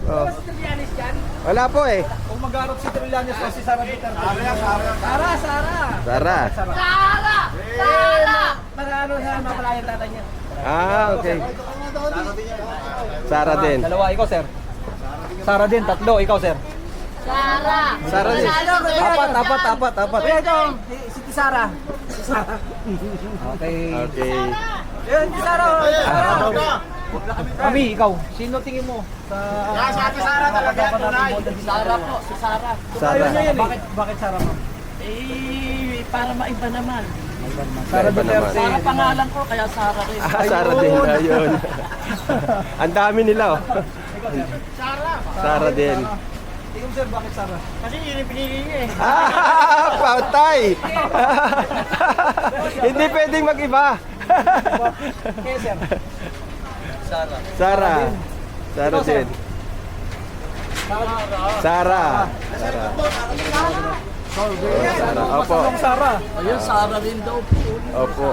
Oh. Si Trillanes dyan? Wala po eh. Kung mag-arap si Trillanes o si Sara Duterte. Sara! Sara. Para sa mapalayan tatay niya. Ah, okay. Sara din. Dalawa, ikaw sir. Sara din, tatlo, ikaw sir. Sara din. Apat. Kuya, ito, si Tisara. Okay. Okay. Yun, Tisara. Kami, ikaw. Sino tingin mo? Sa Ate Sara talaga, tunay. Sara po, si Sara. Sara. Bakit Sara mo? Eh, para maiba naman. Sara Iba naman. Duterte. Sara pangalan ko, kaya Sara rin. Ah, Sara din. Ayun. Ang dami nila oh. Sara. Sara din. Ikaw sir, bakit Sara? Kasi yun yung pinili niya eh. Ah, patay. Hindi pwedeng mag-iba. Okay sir. Sara. Sara. Sara din. Sara. Sara. Sara. Opo. Sara. Ayun, Sara rin daw po. Opo.